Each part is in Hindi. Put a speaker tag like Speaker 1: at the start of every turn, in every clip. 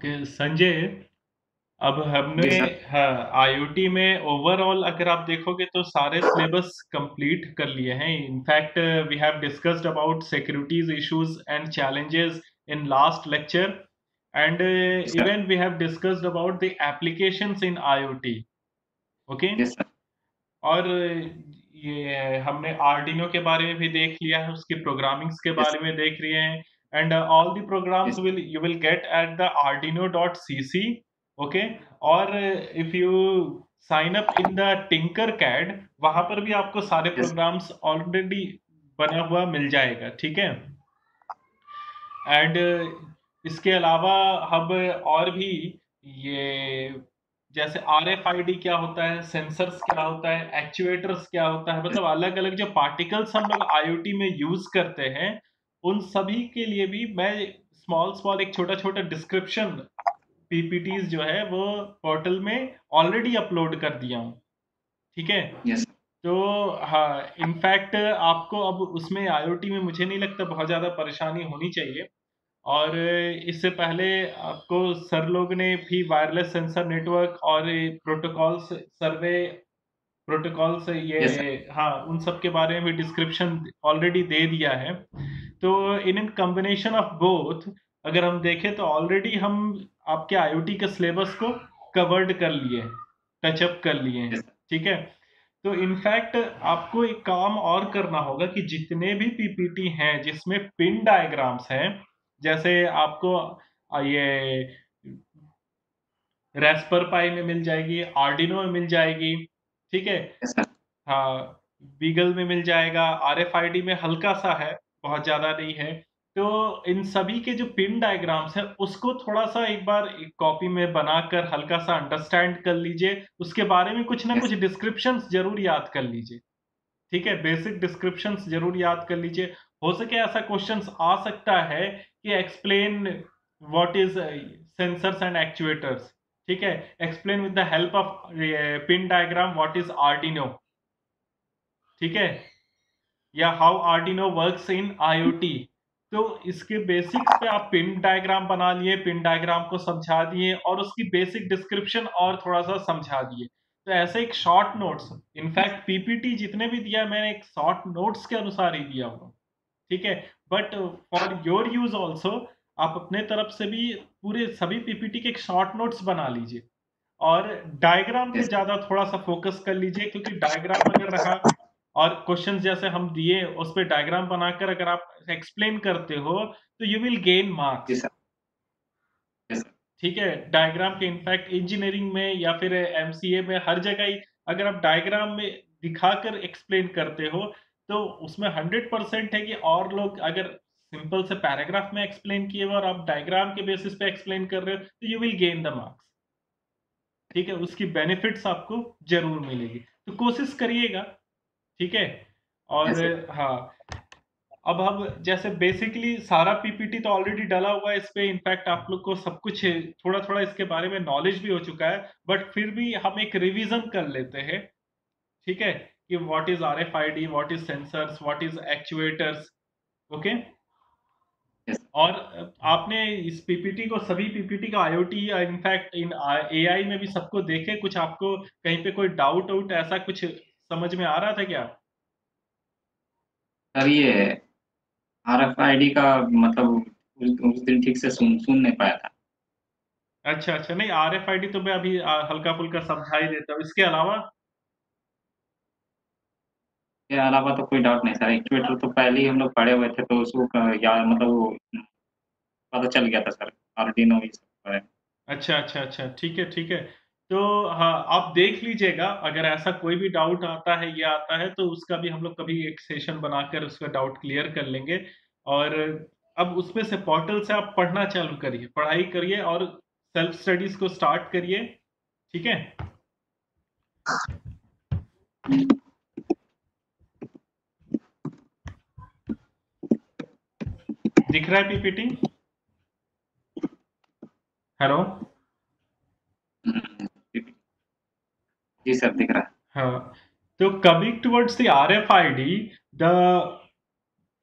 Speaker 1: संजय, अब हमने
Speaker 2: जी सर।
Speaker 1: हाँ आईओटी में ओवरऑल अगर आप देखोगे तो सारे सिलेबस कंप्लीट कर लिए हैं. In fact we have discussed about securities issues and challenges in last lecture, and
Speaker 2: जी sir.
Speaker 1: Even we have discussed about the applications in IoT. Okay.
Speaker 2: जी सर।
Speaker 1: और ये हमने आर्डिनो के बारे में भी देख लिया है, उसकी प्रोग्रामिंग्स के
Speaker 2: जी
Speaker 1: बारे
Speaker 2: सर।
Speaker 1: में देख लिए हैं. And all the
Speaker 2: G
Speaker 1: programs
Speaker 2: sir.
Speaker 1: Will you will get at the arduino.cc. Okay. और if you sign up in the Tinkercad, वहां पर भी आपको सारे
Speaker 2: जी सर।
Speaker 1: प्रोग्राम्स ऑलरेडी बना हुआ मिल जाएगा. ठीक है. एंड इसके अलावा हम और भी ये जैसे RFID क्या होता है, सेंसर्स क्या होता है, एक्चुएटर्स क्या होता है, मतलब अलग अलग जो पार्टिकल्स हम लोग IoT में यूज करते हैं, उन सभी के लिए भी मैं स्मॉल स्मॉल एक छोटा छोटा डिस्क्रिप्शन PPTs जो है वो पोर्टल में ऑलरेडी अपलोड कर दिया हूँ. ठीक है.
Speaker 2: जी सर।
Speaker 1: तो हाँ, इनफैक्ट आपको अब उसमें IoT में मुझे नहीं लगता बहुत ज़्यादा परेशानी होनी चाहिए. और इससे पहले आपको सर लोग ने भी वायरलेस सेंसर नेटवर्क और प्रोटोकॉल्स सर्वे प्रोटोकॉल्स ये
Speaker 2: जी सर।
Speaker 1: हाँ उन सब के बारे में भी डिस्क्रिप्शन ऑलरेडी दे दिया है. तो इन कॉम्बिनेशन ऑफ बोथ अगर हम देखें तो ऑलरेडी हम आपके आईओटी के सिलेबस को कवर्ड कर लिए, टचअप कर लिए
Speaker 2: जी
Speaker 1: हैं.
Speaker 2: सर।
Speaker 1: ठीक है. तो इनफैक्ट आपको एक काम और करना होगा कि जितने भी पीपीटी हैं जिसमें पिन डायग्राम्स हैं, जैसे आपको ये रेस्पर पाई में मिल जाएगी, आर्डिनो में मिल जाएगी. ठीक है.
Speaker 2: जी सर।
Speaker 1: हाँ, बीगल में मिल जाएगा, RFID में हल्का सा है, बहुत ज्यादा नहीं है. तो इन सभी के जो पिन डायग्राम्स है उसको थोड़ा सा एक बार एक कॉपी में बनाकर हल्का सा अंडरस्टैंड कर लीजिए, उसके बारे में कुछ ना
Speaker 2: जी
Speaker 1: कुछ
Speaker 2: सर।
Speaker 1: डिस्क्रिप्शंस जरूर याद कर लीजिए. ठीक है. बेसिक डिस्क्रिप्शंस जरूर याद कर लीजिए. हो सके ऐसा क्वेश्चंस आ सकता है कि explain what is sensors and actuators. ठीक है. Explain with the help of pin diagram what is Arduino. ठीक है. या how Arduino works in IoT. तो इसके बेसिक्स पे आप पिन डायग्राम बना लिए, पिन डायग्राम को समझा दिए और उसकी बेसिक डिस्क्रिप्शन और थोड़ा सा समझा दिए. तो ऐसे एक शॉर्ट नोट्स, इनफैक्ट पीपीटी जितने भी दिया मैंने एक शॉर्ट नोट्स के अनुसार ही दिया हुआ. ठीक है. But for your use also आप अपने तरफ से भी पूरे सभी पीपीटी के एक शॉर्ट नोट्स बना लीजिए और डायग्राम
Speaker 2: जी
Speaker 1: पे
Speaker 2: सर।
Speaker 1: ज्यादा थोड़ा सा फोकस कर लीजिए, क्योंकि डायग्राम अगर रहा और क्वेश्चंस जैसे हम दिए उस पे डायग्राम बनाकर अगर आप एक्सप्लेन करते हो तो यू विल गेन
Speaker 2: जी
Speaker 1: मार्क्स.
Speaker 2: सर। जी सर।
Speaker 1: ठीक है. डायग्राम के इनफैक्ट इंजीनियरिंग में या फिर एमसीए में हर जगह ही अगर आप डायग्राम में दिखाकर एक्सप्लेन करते हो तो उसमें 100% है कि और लोग अगर सिंपल से पैराग्राफ में एक्सप्लेन किए हुए और आप डायग्राम के बेसिस पे एक्सप्लेन कर रहे हो तो you will gain the marks. ठीक है. उसकी बेनिफिट्स आपको जरूर मिलेगी. तो कोशिश करिएगा. ठीक है.
Speaker 2: जी
Speaker 1: और
Speaker 2: सर।
Speaker 1: हाँ, अब हम जैसे बेसिकली सारा पीपीटी तो ऑलरेडी डला हुआ है इस पे, इनफैक्ट आप लोग को सब कुछ थोड़ा थोड़ा इसके बारे में नॉलेज भी हो चुका है, बट फिर भी हम एक रिवीजन कर लेते हैं. ठीक है. कि what is RFID, what is sensors, what is actuators. Okay.
Speaker 2: जी सर।
Speaker 1: और आपने इस पीपीटी को सभी पीपीटी का आईओटी या इनफैक्ट इन एआई में भी सबको देखे, कुछ आपको कहीं पे कोई डाउट आउट ऐसा कुछ समझ में आ रहा था क्या?
Speaker 2: सर ये RFID का मतलब उस दिन ठीक से सुन नहीं पाया था।
Speaker 1: अच्छा अच्छा. नहीं, RFID तो मैं अभी हल्का फुल्का समझा ही देता हूँ. इसके अलावा
Speaker 2: इसके अलावा तो कोई डाउट नहीं सर। एक्चुएटर तो पहले ही हम लोग पढ़े हुए थे तो उसको या मतलब वो पता चल गया था सर। आर्डिनो ये सब पढ़े।
Speaker 1: अच्छा अच्छा अच्छा. ठीक है ठीक है. तो हाँ, आप देख लीजिएगा अगर ऐसा कोई भी डाउट आता है या आता है तो उसका भी हम लोग कभी एक सेशन बनाकर उसका डाउट क्लियर कर लेंगे. और अब उसमें से पोर्टल से आप पढ़ना चालू करिए, पढ़ाई करिए और सेल्फ स्टडीज को स्टार्ट करिए. ठीक है. दिख रहा है पीपीटी? हेलो.
Speaker 2: जी सर दिख रहा है।
Speaker 1: हाँ. तो coming towards the RFID, the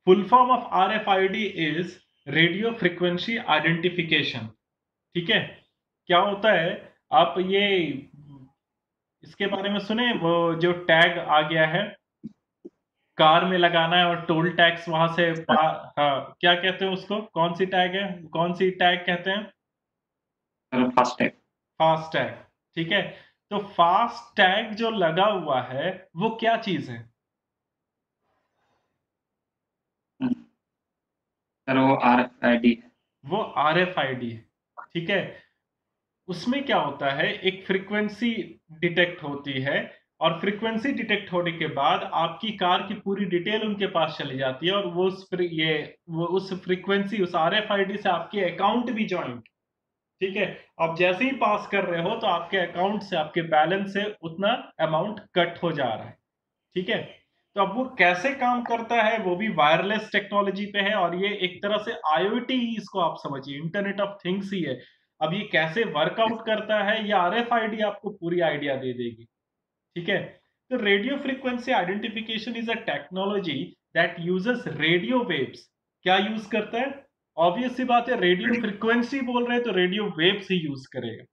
Speaker 1: full form of RFID is radio frequency identification. ठीक है। क्या होता है, आप ये इसके बारे में सुने, वो जो टैग आ गया है, कार में लगाना है और टोल टैक्स वहां से हाँ, क्या कहते हैं उसको, कौन सी टैग है, कौन सी टैग कहते हैं?
Speaker 2: Sir fast tag.
Speaker 1: Fast tag. ठीक है। तो फास्ट टैग जो लगा हुआ है वो क्या चीज है?
Speaker 2: सर वो RFID है।
Speaker 1: वो RFID है। ठीक है। उसमें क्या होता है, एक फ्रीक्वेंसी डिटेक्ट होती है, और फ्रीक्वेंसी डिटेक्ट होने के बाद आपकी कार की पूरी डिटेल उनके पास चली जाती है, और वो उस फ्रीक्वेंसी, उस RFID से आपके अकाउंट भी ज्वाइंट। ठीक है। आप जैसे ही पास कर रहे हो तो आपके अकाउंट से, आपके बैलेंस से उतना अमाउंट कट हो जा रहा है। ठीक है। तो अब वो कैसे काम करता है, वो भी वायरलेस टेक्नोलॉजी पे है, और ये एक तरह से IoT ही इसको आप समझिए, इंटरनेट ऑफ थिंग्स ही है। अब ये कैसे वर्कआउट करता है, ये RFID आपको पूरी आइडिया दे देगी। ठीक है। तो radio frequency identification is a technology that uses radio waves. क्या यूज करता है? ऑब्वियस सी बात है, रेडियो फ्रीक्वेंसी बोल रहे हैं तो रेडियो वेव्स ही यूज करेगा।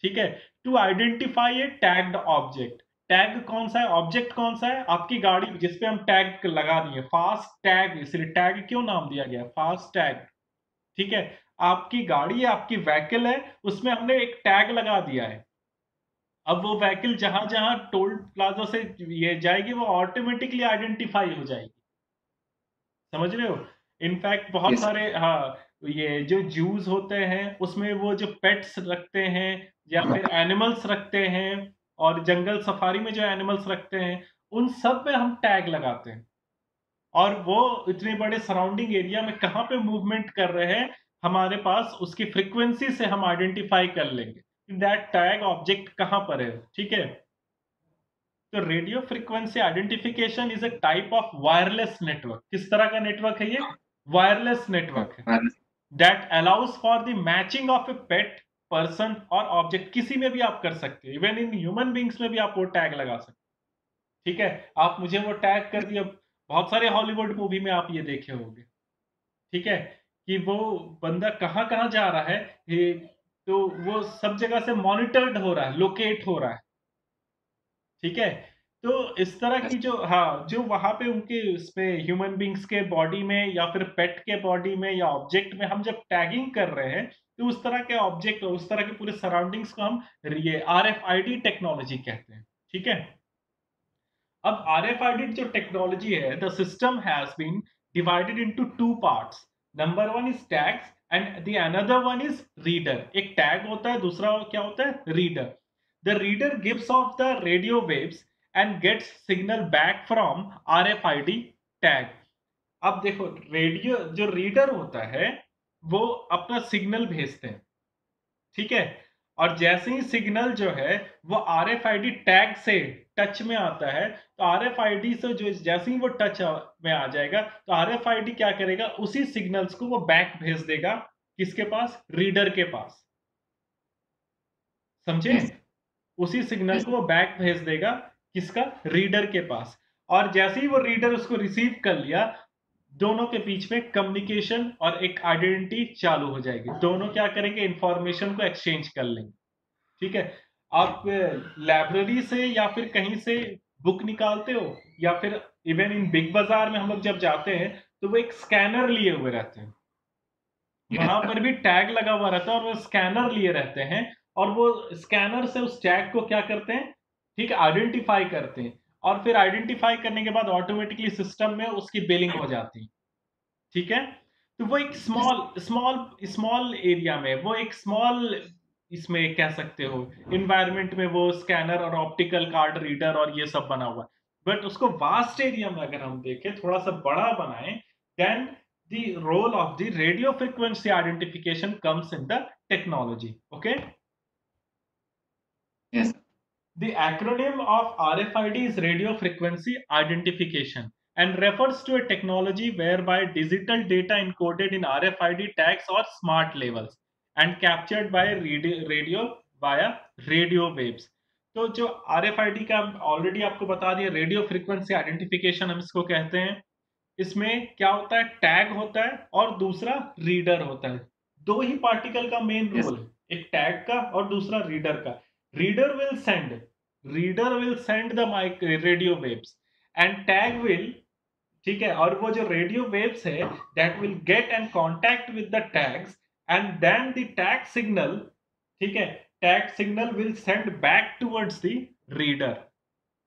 Speaker 1: ठीक है। To identify a tagged object. Tag कौन सा है, ऑब्जेक्ट कौन सा है? आपकी गाड़ी जिसपे हम टैग लगा दिए, फास्ट टैग, इसलिए टैग क्यों नाम दिया गया, फास्ट टैग। ठीक है। आपकी गाड़ी है, आपकी व्हीकल है, उसमें हमने एक टैग लगा दिया है। अब वो व्हीकल जहां जहां टोल प्लाजा से ये जाएगी, वो ऑटोमेटिकली आइडेंटिफाई हो जाएगी। समझ रहे हो? इनफैक्ट बहुत
Speaker 2: यस।
Speaker 1: सारे, हाँ, ये जो जूस होते हैं उसमें वो जो पेट्स रखते हैं या फिर एनिमल्स रखते हैं, और जंगल सफारी में जो एनिमल्स रखते हैं, उन सब पे हम टैग लगाते हैं। और वो इतने बड़े सराउंडिंग एरिया में कहाँ पे मूवमेंट कर रहे हैं, हमारे पास उसकी फ्रीक्वेंसी से हम आइडेंटिफाई कर लेंगे दैट टैग ऑब्जेक्ट कहाँ पर है। ठीक है। तो radio frequency identification is a type of wireless network. किस तरह का नेटवर्क है ये? वायरलेस नेटवर्क है, that allows for the matching of A pet, person और ऑब्जेक्ट। किसी में भी आप कर सकते हैं, इवन इन ह्यूमन बींग्स में भी आप वो टैग लगा सकते हैं। ठीक है। आप मुझे वो टैग कर दिया, बहुत सारे हॉलीवुड मूवी में आप ये देखे होंगे। ठीक है। कि वो बंदा कहाँ कहाँ जा रहा है, तो वो सब जगह से मॉनिटर्ड हो रहा है, लोकेट हो रहा है। ठीक है। तो इस तरह की जो, हाँ, जो वहां पे उनके उसमें ह्यूमन बींग्स के बॉडी में या फिर पेट के बॉडी में या ऑब्जेक्ट में हम जब टैगिंग कर रहे हैं, तो उस तरह के ऑब्जेक्ट, उस तरह के पूरे सराउंडिंग्स को हम ये RFID टेक्नोलॉजी कहते हैं। ठीक है। अब RFID जो टेक्नोलॉजी है, the system has been divided into two parts. Number one is tags and the another one is reader. एक टैग होता है, दूसरा क्या होता है, reader. The reader gives off the radio waves and gets signal back from RFID tag. अब देखो, रेडियो जो रीडर होता है वो अपना सिग्नल भेजते हैं। ठीक है। और जैसे ही सिग्नल जो है वो RFID टैग से टच में आता है, तो RFID से जो जैसे ही वो टच में आ जाएगा, तो RFID क्या करेगा, उसी सिग्नल्स को वो बैक भेज देगा किसके पास, रीडर के पास। समझे?
Speaker 2: यस।
Speaker 1: उसी सिग्नल
Speaker 2: यस।
Speaker 1: को वो बैक भेज देगा किसका, रीडर के पास। और जैसे ही वो रीडर उसको रिसीव कर लिया, दोनों के बीच में कम्युनिकेशन और एक आइडेंटिटी चालू हो जाएगी। दोनों क्या करेंगे, इंफॉर्मेशन को एक्सचेंज कर लेंगे। ठीक है। आप लाइब्रेरी से या फिर कहीं से बुक निकालते हो, या फिर इवन इन बिग बाजार में हम लोग जब जाते हैं, तो वो एक स्कैनर लिए हुए रहते हैं।
Speaker 2: यस
Speaker 1: वहां
Speaker 2: सर।
Speaker 1: पर भी टैग लगा हुआ रहता है, और वो स्कैनर लिए रहते हैं। और वो स्कैनर से उस टैग को क्या करते हैं, ठीक है, आइडेंटिफाई करते हैं। और फिर आइडेंटिफाई करने के बाद ऑटोमेटिकली सिस्टम में उसकी बिलिंग हो जाती है। ठीक है। तो वो एक
Speaker 2: yes.
Speaker 1: Small small small area में, वो एक स्मॉल, इसमें कह सकते हो, इन्वायरमेंट में वो स्कैनर और ऑप्टिकल कार्ड रीडर और ये सब बना हुआ है। बट उसको वास्ट एरिया में अगर हम देखें, थोड़ा सा बड़ा बनाएं, then the role of the radio frequency identification comes in the technology. Okay.
Speaker 2: Yes.
Speaker 1: The acronym of RFID is Radio Frequency Identification and refers to a technology whereby digital data encoded in RFID tags or smart labels and captured by radio via radio waves. तो जो RFID का ऑलरेडी आपको बता दिया, रेडियो फ्रीक्वेंसी आइडेंटिफिकेशन हम इसको कहते हैं। इसमें क्या होता है, टैग होता है और दूसरा रीडर होता है। दो ही पार्टिकल का मेन
Speaker 2: यस,
Speaker 1: रोल है, एक टैग का और दूसरा रीडर का। Reader will send the mike radio waves and tag will, ठीक है, और वो जो रेडियो वेव्स है that will get and contact with the tags and then the tag signal, ठीक है, tag signal will send back towards the reader,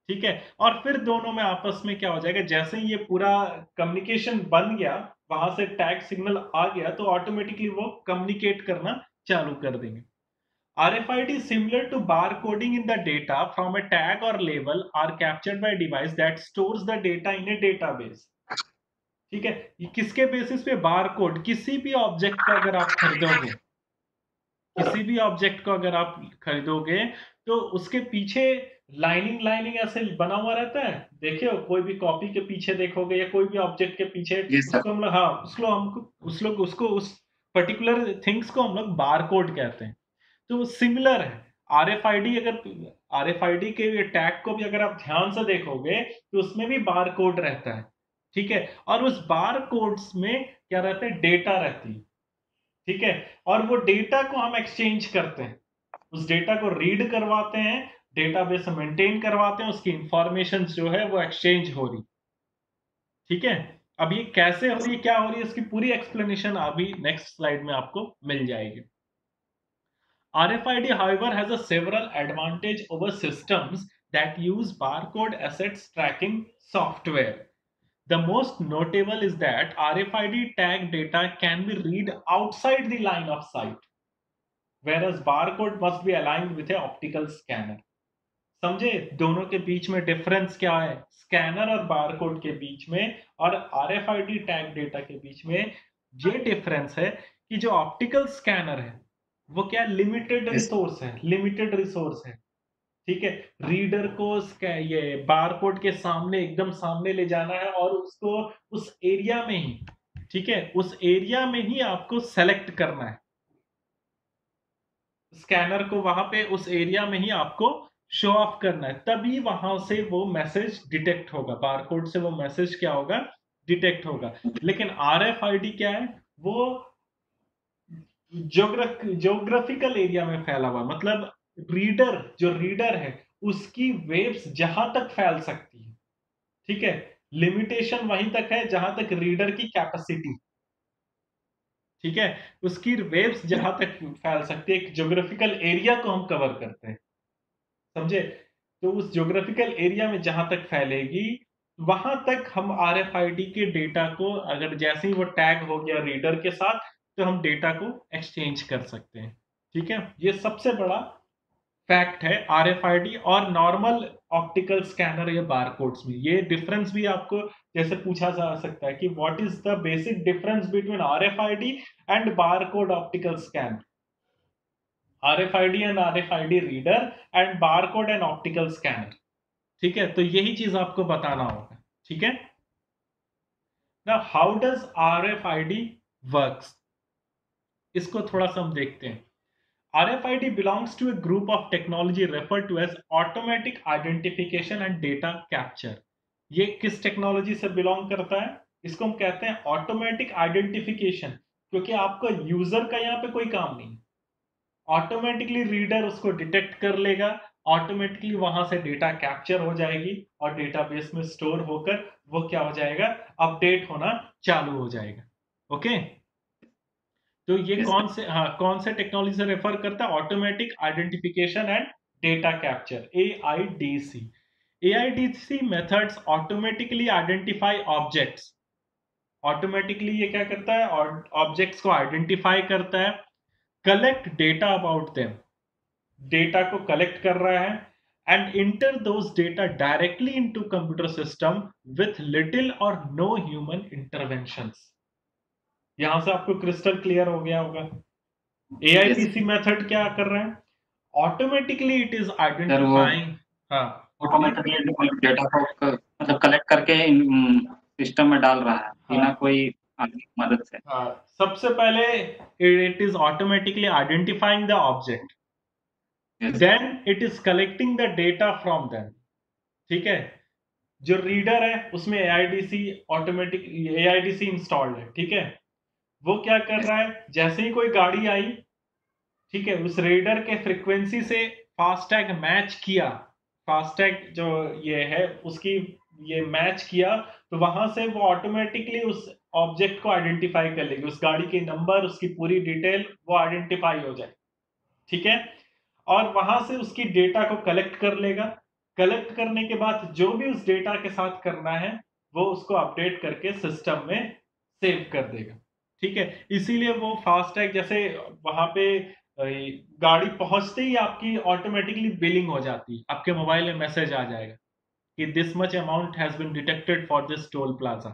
Speaker 1: ठीक है। और फिर दोनों में आपस में क्या हो जाएगा, जैसे ही ये पूरा कम्युनिकेशन बन गया, वहां से टैग सिग्नल आ गया, तो ऑटोमेटिकली वो कम्युनिकेट करना चालू कर देंगे। RFID is similar to barcoding in the data from a tag or label are captured by a device that stores the data in a database, ठीक है। ये किसके बेसिस पे, बारकोड। किसी भी ऑब्जेक्ट को अगर आप खरीदोगे, किसी भी ऑब्जेक्ट को अगर आप खरीदोगे, तो उसके पीछे लाइनिंग लाइनिंग ऐसे बना हुआ रहता है, देखे हो कोई भी कॉपी के पीछे देखोगे या कोई भी ऑब्जेक्ट के पीछे,
Speaker 2: यस सर,
Speaker 1: उसको हम लोग, हाँ, उसको उस पर्टिकुलर थिंग्स को हम लोग बारकोड कहते हैं। तो सिमिलर है। आरएफआईडी, अगर आरएफआईडी के टैग को भी अगर आप ध्यान से देखोगे तो उसमें भी बार कोड रहता है, ठीक है। और उस बार कोड्स में क्या रहता है, डेटा रहती है, ठीक है। और वो डेटा को हम एक्सचेंज करते हैं, उस डेटा को रीड करवाते हैं, डेटाबेस मेंटेन करवाते हैं, उसकी इंफॉर्मेशन जो है वो एक्सचेंज हो रही, ठीक है। अब ये कैसे हो रही है, क्या हो रही है, इसकी पूरी एक्सप्लेनेशन अभी नेक्स्ट स्लाइड में आपको मिल जाएगी। RFID, however, has a several advantage over systems that use barcode assets tracking software. The most notable is that RFID tag data can be read outside the line of sight, whereas barcode must be aligned with a optical scanner. समझे दोनों के बीच में डिफरेंस क्या है, स्कैनर और बारकोड के बीच में और RFID टैग डेटा के बीच में ये डिफरेंस है कि जो ऑप्टिकल स्कैनर है वो क्या, लिमिटेड
Speaker 2: यस,
Speaker 1: रिसोर्स है, लिमिटेड रिसोर्स है, ठीक है। रीडर को ये बारकोड के सामने, एकदम सामने ले जाना है और उसको उस एरिया में ही, ठीक है, उस एरिया में ही आपको सेलेक्ट करना है, स्कैनर को वहां पे उस एरिया में ही आपको शो ऑफ करना है, तभी वहां से वो मैसेज डिटेक्ट होगा, बारकोड से वो मैसेज क्या होगा, डिटेक्ट होगा। लेकिन आरएफआईडी क्या है, वो ज्योग्राफिकल एरिया में फैला हुआ, मतलब जो रीडर है उसकी वेव्स जहां तक फैल सकती है, ठीक है, लिमिटेशन वहीं तक है जहां तक रीडर की कैपेसिटी, ठीक है, उसकी वेव्स जहां तक फैल सकती है, एक ज्योग्राफिकल एरिया को हम कवर करते हैं, समझे। तो उस ज्योग्राफिकल एरिया में जहां तक फैलेगी वहां तक हम आरएफआईडी के डेटा को, अगर जैसे ही वो टैग हो गया रीडर के साथ, तो हम डेटा को एक्सचेंज कर सकते हैं, ठीक है। ये सबसे बड़ा फैक्ट है आरएफआईडी और नॉर्मल ऑप्टिकल स्कैनर या बारकोड्स में। ये डिफरेंस भी आपको जैसे पूछा जा सकता है कि what is the basic difference between RFID and barcode optical scan, RFID and RFID reader and barcode and optical scanner, ठीक है। तो यही चीज आपको बताना होगा, ठीक है। Now how does RFID works, इसको थोड़ा सा हम देखते हैं। RFID belongs to a group of technology referred to as automatic identification and data capture। ये किस टेक्नोलॉजी से बिलोंग करता है, इसको हम कहते हैं ऑटोमेटिक आइडेंटिफिकेशन, क्योंकि आपका यूजर का यहाँ पे कोई काम नहीं, ऑटोमेटिकली रीडर उसको डिटेक्ट कर लेगा, ऑटोमेटिकली वहां से डेटा कैप्चर हो जाएगी और डेटाबेस में स्टोर होकर वो क्या हो जाएगा, अपडेट होना चालू हो जाएगा, ओके। तो ये
Speaker 2: यस
Speaker 1: कौन से, हाँ, कौन से टेक्नोलॉजी से रेफर करता है, automatic identification and data capture, AIDC। AIDC methods automatically identify objects, automatically ये क्या करता है, ऑब्जेक्ट्स को आइडेंटिफाई करता है, collect data about them, data को कलेक्ट कर रहा है and inter those data directly into computer system with little और नो ह्यूमन इंटरवेंशंस। यहां से आपको क्रिस्टल क्लियर हो गया होगा।
Speaker 2: यस
Speaker 1: एआईडीसी मेथड क्या कर रहे हैं, ऑटोमेटिकली इट इज
Speaker 2: सर, वो
Speaker 1: आइडेंटिफाइंग, हाँ,
Speaker 2: ऑटोमेटिकली डेटा को मतलब कलेक्ट करके सिस्टम में डाल रहा है
Speaker 1: हाँ,
Speaker 2: बिना कोई आगे की मदद से।
Speaker 1: हाँ, सबसे पहले it is automatically identifying the object,
Speaker 2: yes,
Speaker 1: then it is collecting the data from them, ठीक है। जो रीडर है उसमें एआईडीसी ऑटोमेटिक एआईडीसी इंस्टॉल्ड है, ठीक है। वो क्या कर रहा है, जैसे ही कोई गाड़ी आई, ठीक है, उस रेडर के फ्रीक्वेंसी से फास्टैग मैच किया, फास्टैग जो ये है उसकी ये मैच किया, तो वहां से वो ऑटोमेटिकली उस ऑब्जेक्ट को आइडेंटिफाई कर लेगी, उस गाड़ी के नंबर, उसकी पूरी डिटेल वो आइडेंटिफाई हो जाए, ठीक है। और वहां से उसकी डेटा को कलेक्ट कर लेगा, कलेक्ट करने के बाद जो भी उस डेटा के साथ करना है वो उसको अपडेट करके सिस्टम में सेव कर देगा, ठीक है। इसीलिए वो फास्टैग जैसे वहां पे गाड़ी पहुंचते ही आपकी ऑटोमेटिकली बिलिंग हो जाती है, आपके मोबाइल में मैसेज आ जाएगा कि this much amount has been detected for this toll plaza,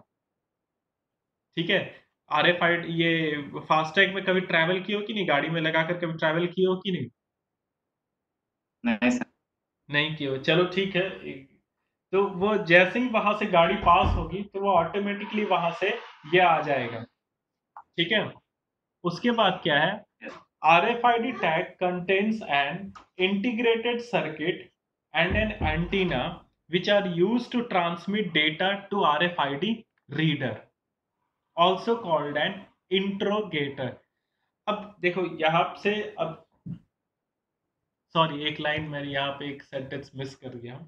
Speaker 1: ठीक है। आरएफआईडी ये फास्टैग में कभी ट्रैवल किए हो कि नहीं, गाड़ी में लगाकर कभी ट्रैवल किए हो कि नहीं?
Speaker 2: नहीं सर।
Speaker 1: नहीं किए हो, चलो ठीक है। तो वो जैसे ही वहां से गाड़ी पास होगी तो वो ऑटोमेटिकली वहां से ये आ जाएगा, ठीक है। उसके बाद क्या है, RFID tag contains an integrated circuit and an antenna which are used to transmit data to RFID reader, also called an interrogator। अब देखो यहाँ से, अब सॉरी एक लाइन मेरी यहाँ पे एक सेंटेंस मिस कर गया।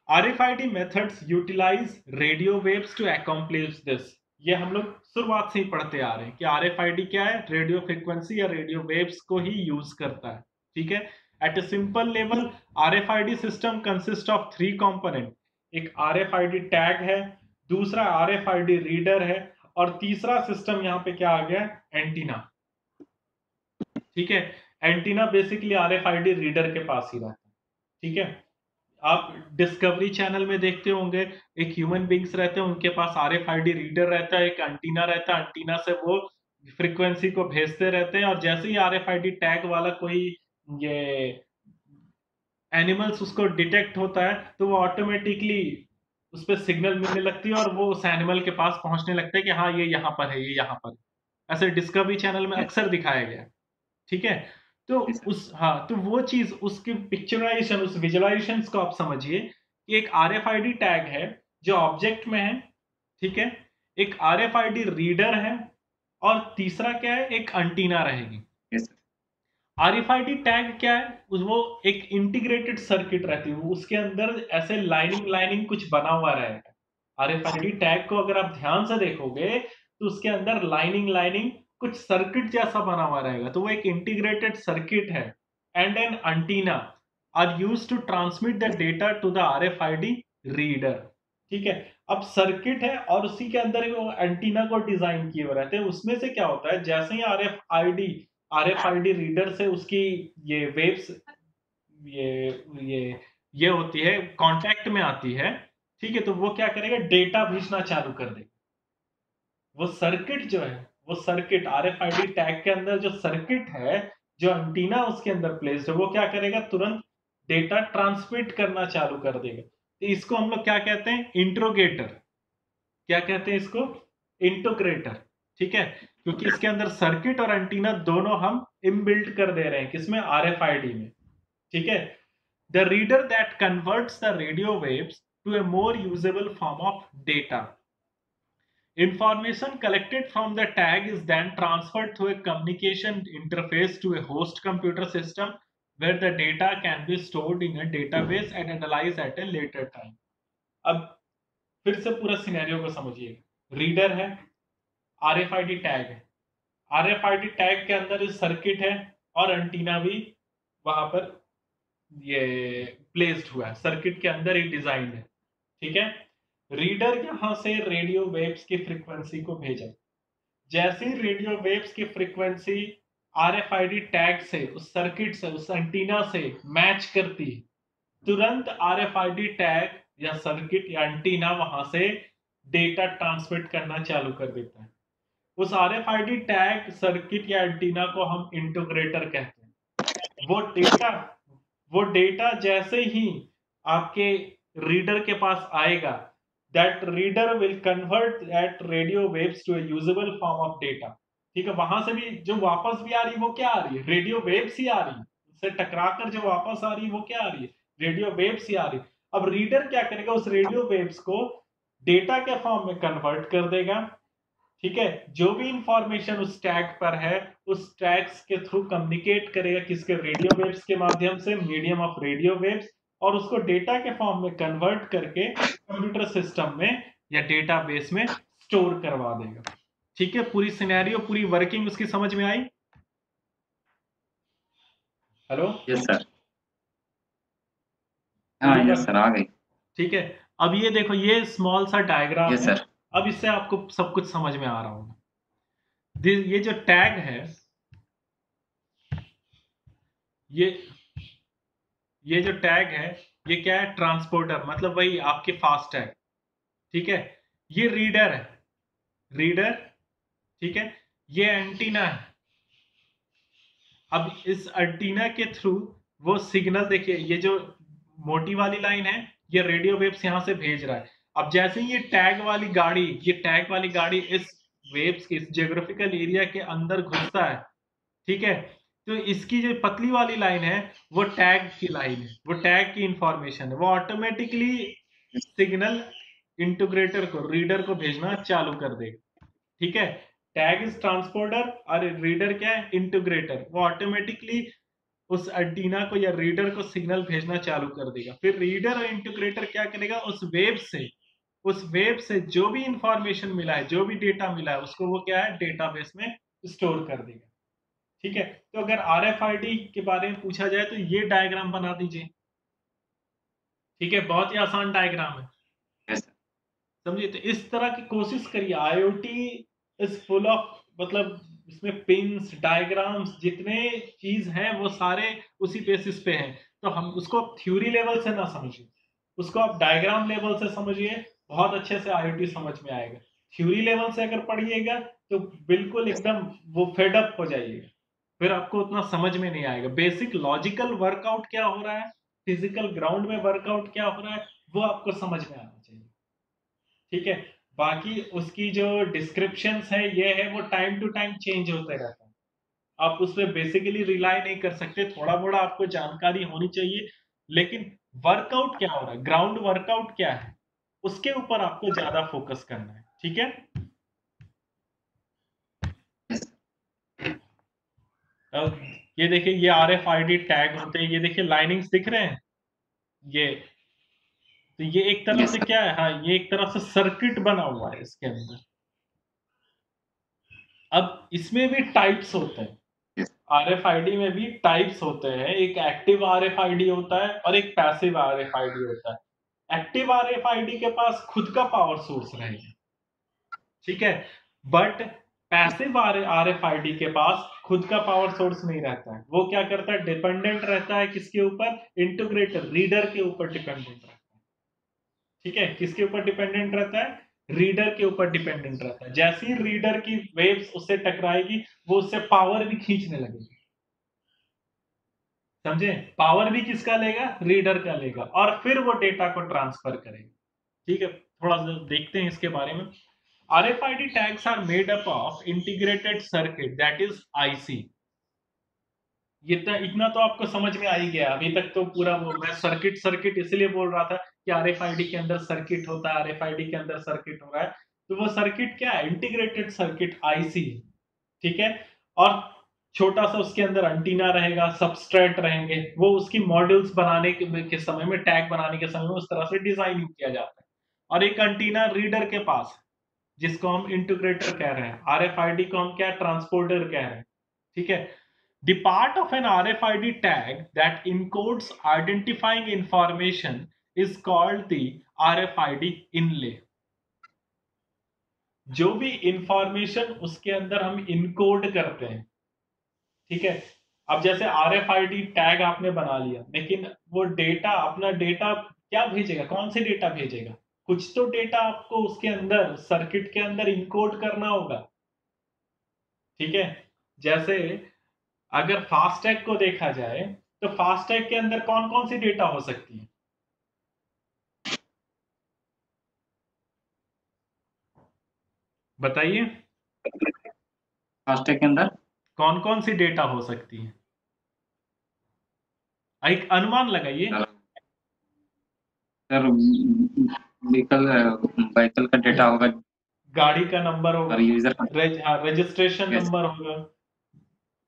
Speaker 1: RFID methods utilize radio waves to accomplish this। ये हम लोग शुरुआत से ही पढ़ते आ रहे हैं कि RFID क्या है, रेडियो फ्रीक्वेंसी या रेडियो वेव्स को ही यूज करता है, ठीक है। At a simple level RFID system consist of 3 component, एक RFID टैग है, दूसरा RFID रीडर है, और तीसरा सिस्टम यहाँ पे क्या आ गया, एंटीना, ठीक है। एंटीना बेसिकली RFID रीडर के पास ही रहता है, ठीक है। आप डिस्कवरी चैनल में देखते होंगे, एक ह्यूमन बींग्स रहते हैं, उनके पास RFID रीडर रहता है, एक एंटीना रहता है, एंटीना से वो फ्रीक्वेंसी को भेजते रहते हैं, और जैसे ही RFID टैग वाला कोई ये एनिमल्स उसको डिटेक्ट होता है तो वो ऑटोमेटिकली उस पर सिग्नल मिलने लगती है और वो उस एनिमल के पास पहुंचने लगता है कि हाँ ये यहाँ पर है, ये यहाँ पर है। ऐसे डिस्कवरी चैनल में
Speaker 2: यस
Speaker 1: अक्सर दिखाया गया है, ठीक है। तो
Speaker 2: सर।
Speaker 1: उस हाँ, तो वो चीज उसकी पिक्चराइजेशन, उस विजुअलाइजेशन को आप समझिए कि एक RFID टैग है जो ऑब्जेक्ट में है, ठीक है। एक RFID रीडर है, और तीसरा क्या है, एक एंटीना रहेगी।
Speaker 2: Yes sir.
Speaker 1: RFID टैग क्या है, वो एक इंटीग्रेटेड सर्किट रहती है, उसके अंदर ऐसे लाइनिंग लाइनिंग कुछ बना हुआ रहेगा। RFID टैग को अगर आप ध्यान से देखोगे तो उसके अंदर लाइनिंग लाइनिंग कुछ सर्किट जैसा बना हुआ रहेगा, तो वो एक इंटीग्रेटेड सर्किट है। And an antenna are used to transmit the data to the RFID reader, ठीक है। अब सर्किट है और उसी के अंदर ही वो एंटीना को डिजाइन किए हुए रहते हैं। उसमें से क्या होता है, जैसे ही RFID रीडर से उसकी ये वेव्स ये ये ये होती है, कांटेक्ट में आती है, ठीक है, तो वो क्या करेगा, डेटा भेजना चालू कर देगा। वो सर्किट जो है, वो सर्किट RFID टैग के अंदर जो सर्किट है, जो एंटीना उसके अंदर प्लेस्ड है, वो क्या करेगा, तुरंत डेटा ट्रांसमिट करना चालू कर देगा। तो इसको हम लोग क्या कहते हैं, इंट्रोगेटर। क्या कहते हैं इसको, इंटीग्रेटर, ठीक है। क्योंकि इसके अंदर सर्किट और एंटीना दोनों हम इनबिल्ट कर दे रहे हैं, किसमें, RFID में, ठीक है। The reader that converts the radio waves to a more usable form of data. Information collected from the tag is then transferred through a communication interface to a host computer system where the data can be stored in a database and analyzed at a later time. अब फिर से पूरा सिनेरियो को समझिए। रीडर है, RFID टैग है, RFID टैग के अंदर इस सर्किट है, और एंटीना भी वहां पर ये प्लेस्ड हुआ है, सर्किट के अंदर ही डिजाइन है, ठीक है। रीडर यहां से रेडियो वेव्स की फ्रीक्वेंसी को भेजा, जैसे ही रेडियो वेव्स की फ्रीक्वेंसी RFID टैग से, उस सर्किट से, उस एंटीना से मैच करती है, तुरंत RFID टैग या सर्किट या एंटीना वहां से डेटा ट्रांसमिट करना चालू कर देता है। उस RFID टैग, सर्किट या एंटीना को हम इंटीग्रेटर कहते हैं। वो डेटा जैसे ही आपके रीडर के पास आएगा, that reader will convert that radio waves to a usable form of data, ठीक है। वहां से भी जो वापस भी आ रही है वो क्या आ रही है, रेडियो वेव्स ही आ रही है, उससे टकराकर जो वापस आ रही है वो क्या आ रही है, रेडियो वेव्स ही आ रही है। अब रीडर क्या करेगा, उस रेडियो वेव्स को डेटा के फॉर्म में कन्वर्ट कर देगा, ठीक है, जो भी इंफॉर्मेशन उस टैग पर है उस टैग्स के थ्रू कम्युनिकेट करेगा, किसके, रेडियो वेव्स के माध्यम से, मीडियम ऑफ रेडियो वेव्स, और उसको डेटा के फॉर्म में कन्वर्ट करके कंप्यूटर सिस्टम में या डेटाबेस में स्टोर करवा देगा। ठीक है, पूरी सिनेरियो, पूरी वर्किंग उसकी समझ में आई? Hello,
Speaker 2: yes sir. हाँ
Speaker 1: पूरी
Speaker 2: यस सर, आ गई।
Speaker 1: ठीक है। अब ये देखो, ये स्मॉल सा डायग्राम
Speaker 2: यस
Speaker 1: है।
Speaker 2: सर।
Speaker 1: अब इससे आपको सब कुछ समझ में आ रहा होगा। ये जो टैग है, ये ये जो टैग है, ये क्या है? ट्रांसपोर्टर, मतलब वही आपके फास्ट टैग। ठीक है, ये रीडर है, रीडर। ठीक है, ये एंटीना है। अब इस एंटीना के थ्रू वो सिग्नल, देखिए ये जो मोटी वाली लाइन है, ये रेडियो वेव्स यहां से भेज रहा है। अब जैसे ही ये टैग वाली गाड़ी इस वेव्स के, इस जियोग्राफिकल एरिया के अंदर घुसता है, ठीक है, तो इसकी जो पतली वाली लाइन है वो टैग की लाइन है, वो टैग की इंफॉर्मेशन है, वो ऑटोमेटिकली सिग्नल इंटीग्रेटर को, रीडर को भेजना चालू कर देगा। ठीक है, टैग इज ट्रांसपोर्टर और रीडर क्या है? इंटीग्रेटर। वो ऑटोमेटिकली उस एंटीना को या रीडर को सिग्नल भेजना चालू कर देगा। फिर रीडर और इंटीग्रेटर क्या करेगा? उस वेब से जो भी इंफॉर्मेशन मिला है, जो भी डेटा मिला है, उसको वो क्या है? डेटाबेस में स्टोर कर देगा। ठीक है, तो अगर आरएफआईडी के बारे में पूछा जाए तो ये डायग्राम बना दीजिए। ठीक है, बहुत ही आसान डायग्राम है,
Speaker 2: यस सर।
Speaker 1: समझिए। तो इस तरह की कोशिश करिए। आईओटी इज फुल ऑफ, मतलब इसमें पिंस, डायग्राम्स, जितने चीज हैं वो सारे उसी बेसिस पे हैं। तो हम उसको थ्योरी लेवल से ना समझिए, उसको आप डायग्राम लेवल से समझिए, बहुत अच्छे से आईओटी समझ में आएगा। थ्योरी लेवल से अगर पढ़िएगा तो बिल्कुल एकदम वो फेड अप हो जाइएगा, फिर आपको उतना समझ में नहीं आएगा। बेसिक लॉजिकल वर्कआउट क्या हो रहा है, फिजिकल ग्राउंड में वर्कआउट क्या हो रहा है, वो आपको समझ में आना चाहिए। ठीक है, बाकी उसकी जो डिस्क्रिप्शंस है, ये है, वो टाइम टू टाइम चेंज होते रहता है। आप उस पर बेसिकली रिलाई नहीं कर सकते, थोड़ा मोड़ा आपको जानकारी होनी चाहिए, लेकिन वर्कआउट क्या हो रहा है, ग्राउंड वर्कआउट क्या है, उसके ऊपर आपको ज्यादा फोकस करना है। ठीक है,
Speaker 2: यस
Speaker 1: अब ये देखिए, ये आरएफआईडी टैग होते हैं, ये देखिए लाइनिंग्स दिख रहे हैं ये। तो ये एक तरह
Speaker 2: यस
Speaker 1: से
Speaker 2: सर।
Speaker 1: क्या है, हाँ, ये एक तरह से सर्किट बना हुआ है इसके अंदर। अब इसमें भी टाइप्स होते हैं,
Speaker 2: यस
Speaker 1: आरएफआईडी में भी टाइप्स होते हैं। एक एक्टिव आरएफआईडी होता है और एक पैसिव आरएफआईडी होता है। एक्टिव आरएफआईडी के पास खुद का पावर सोर्स रहेगा, ठीक है, बट पैसिव आरएफआईडी के पास खुद का पावर सोर्स नहीं रहता है। वो क्या करता है? डिपेंडेंट रहता है किसके ऊपर? इंटीग्रेटर, रीडर के ऊपर डिपेंडेंट रहता है। ठीक है, किसके ऊपर डिपेंडेंट रहता है? रीडर के ऊपर डिपेंडेंट रहता है। जैसे ही रीडर की वेव्स उससे टकराएगी, वो उससे पावर भी खींचने लगेगी। समझे? पावर भी किसका लेगा? रीडर का लेगा, और फिर वो डेटा को ट्रांसफर करेगा। ठीक है, थोड़ा सा देखते हैं इसके बारे में। RFID tags are made up of integrated circuit, that is IC। ये इतना तो आपको समझ में आ ही गया। अभी तक तो पूरा वो मैं सर्किट सर्किट इसलिए बोल रहा था कि RFID के अंदर सर्किट होता है, RFID के अंदर सर्किट हो रहा है। तो वो सर्किट क्या है? Integrated circuit IC। ठीक है, और छोटा सा उसके अंदर एंटीना रहेगा, सबस्ट्रेट रहेंगे, वो उसकी मॉड्यूल्स बनाने के समय में, टैग बनाने के समय में उस तरह से डिजाइनिंग किया जाता है। और एक एंटीना रीडर के पास, जिसको हम इंटीग्रेटर कह रहे हैं, आरएफआईडी को हम क्या, ट्रांसपोर्टर कह रहे हैं। ठीक है, the part of an RFID tag that encodes identifying information is called the RFID inlay. जो भी इंफॉर्मेशन उसके अंदर हम इनकोड करते हैं, ठीक है। अब जैसे आरएफआईडी टैग आपने बना लिया, लेकिन वो डेटा, अपना डेटा क्या भेजेगा? कौन से डेटा भेजेगा? कुछ तो डेटा आपको उसके अंदर, सर्किट के अंदर इनकोड करना होगा। ठीक है, जैसे अगर फास्टैग को देखा जाए तो फास्टैग के अंदर कौन कौन सी डेटा हो सकती है? बताइए,
Speaker 2: फास्टैग के अंदर
Speaker 1: कौन कौन सी डेटा हो सकती है? एक अनुमान लगाइए।
Speaker 2: सर व्हीकल व्हीकल का डेटा होगा।
Speaker 1: गाड़ी का नंबर होगा,
Speaker 2: और यूजर का
Speaker 1: रजिस्ट्रेशन
Speaker 2: यस
Speaker 1: नंबर होगा,